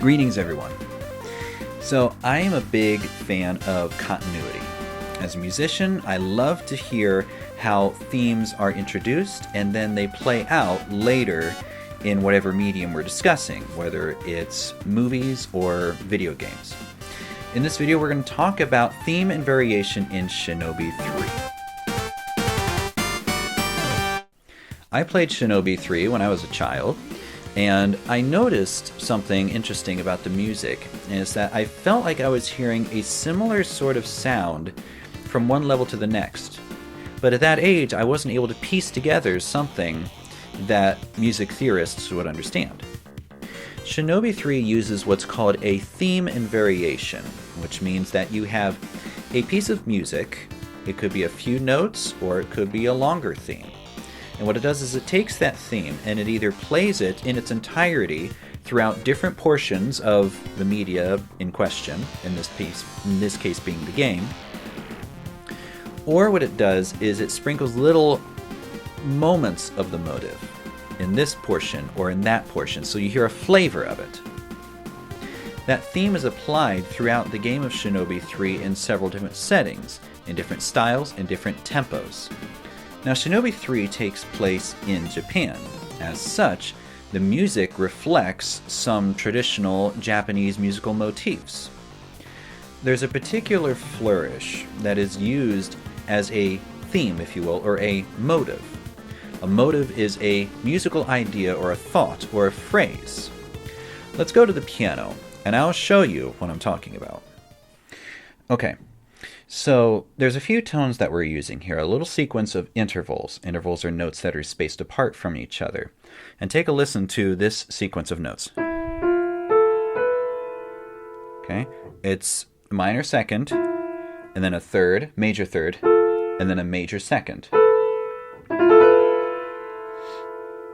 Greetings, everyone. So, I am a big fan of continuity. As a musician, I love to hear how themes are introduced and then they play out later in whatever medium we're discussing, whether it's movies or video games. In this video, we're going to talk about theme and variation in Shinobi 3. I played Shinobi 3 when I was a child, and I noticed something interesting about the music, and it's that I felt like I was hearing a similar sort of sound from one level to the next. But at that age, I wasn't able to piece together something that music theorists would understand. Shinobi 3 uses what's called a theme and variation, which means that you have a piece of music. It could be a few notes, or it could be a longer theme. And what it does is it takes that theme and it either plays it in its entirety throughout different portions of the media in question, in this case being the game, or what it does is it sprinkles little moments of the motive in this portion or in that portion, so you hear a flavor of it. That theme is applied throughout the game of Shinobi 3 in several different settings, in different styles, and different tempos. Now, Shinobi 3 takes place in Japan. As such, the music reflects some traditional Japanese musical motifs. There's a particular flourish that is used as a theme, if you will, or a motive. A motive is a musical idea or a thought or a phrase. Let's go to the piano, and I'll show you what I'm talking about. Okay. So there's a few tones that we're using here, a little sequence of intervals. Intervals are notes that are spaced apart from each other. And take a listen to this sequence of notes. Okay, it's a minor second, and then a third, major third, and then a major second.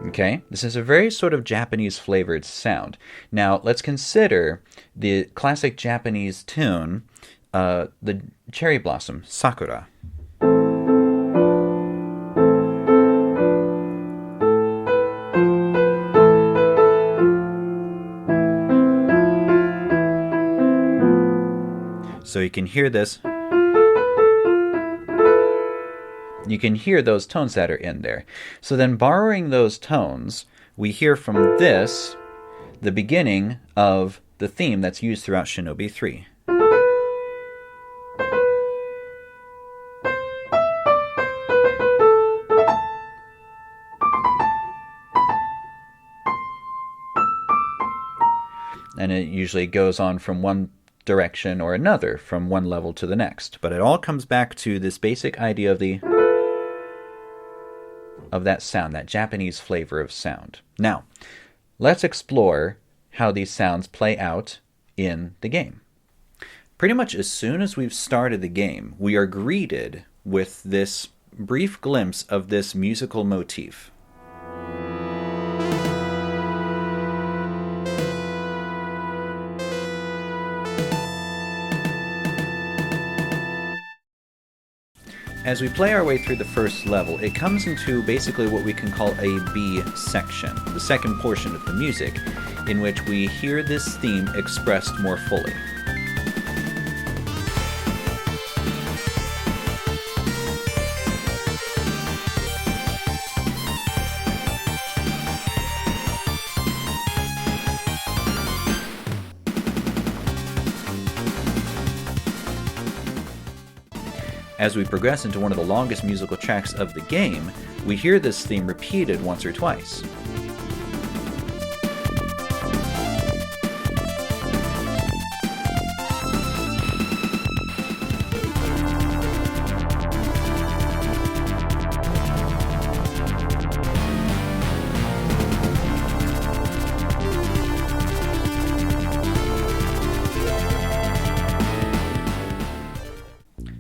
Okay, this is a very sort of Japanese flavored sound. Now let's consider the classic Japanese tune, the cherry blossom, Sakura. So you can hear this. You can hear those tones that are in there. So then borrowing those tones, we hear from this the beginning of the theme that's used throughout Shinobi 3. And it usually goes on from one direction or another, from one level to the next. But it all comes back to this basic idea of that sound, that Japanese flavor of sound. Now, let's explore how these sounds play out in the game. Pretty much as soon as we've started the game, we are greeted with this brief glimpse of this musical motif. As we play our way through the first level, it comes into basically what we can call a B section, the second portion of the music, in which we hear this theme expressed more fully. As we progress into one of the longest musical tracks of the game, we hear this theme repeated once or twice.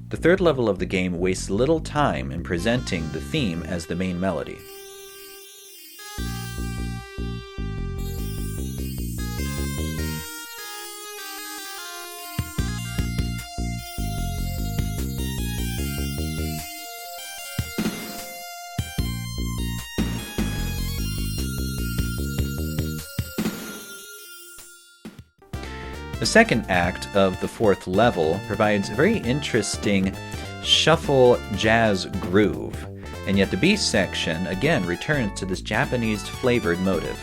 The third level of the game wastes little time in presenting the theme as the main melody. The second act of the fourth level provides a very interesting shuffle jazz groove, and yet the B section again returns to this Japanese flavored motive.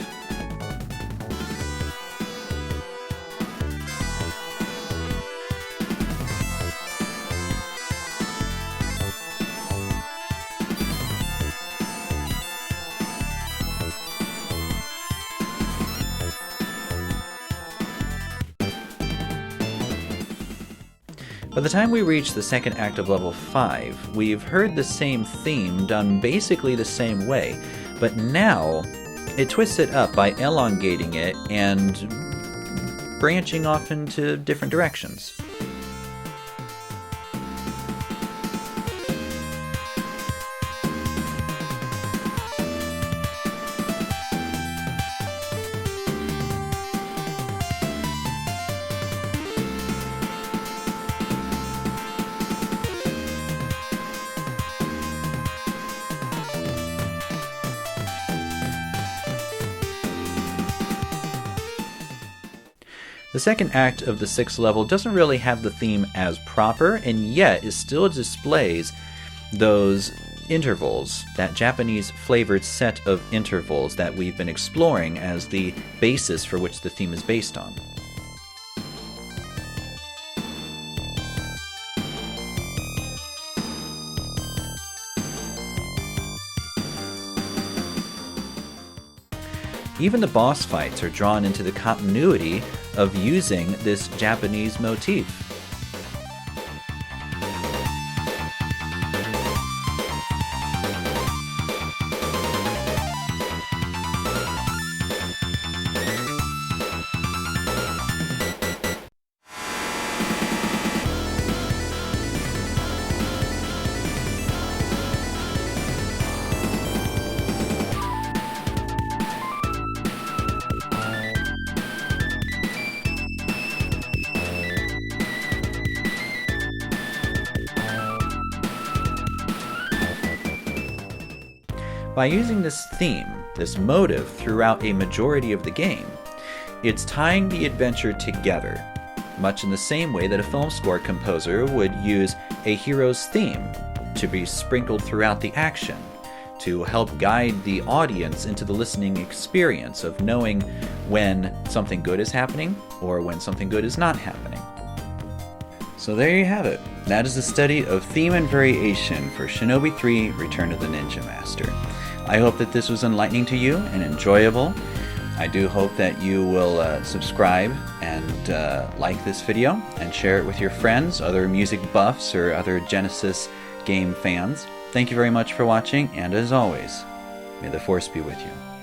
By the time we reach the second act of level 5, we've heard the same theme done basically the same way, but now it twists it up by elongating it and branching off into different directions. The second act of the sixth level doesn't really have the theme as proper, and yet it still displays those intervals, that Japanese flavored set of intervals that we've been exploring as the basis for which the theme is based on. Even the boss fights are drawn into the continuity of using this Japanese motif. By using this theme, this motive, throughout a majority of the game, it's tying the adventure together, much in the same way that a film score composer would use a hero's theme to be sprinkled throughout the action, to help guide the audience into the listening experience of knowing when something good is happening or when something good is not happening. So there you have it. That is the study of theme and variation for Shinobi 3: Return of the Ninja Master. I hope that this was enlightening to you and enjoyable. I do hope that you will subscribe and like this video and share it with your friends, other music buffs, or other Genesis game fans. Thank you very much for watching, and as always, may the Force be with you.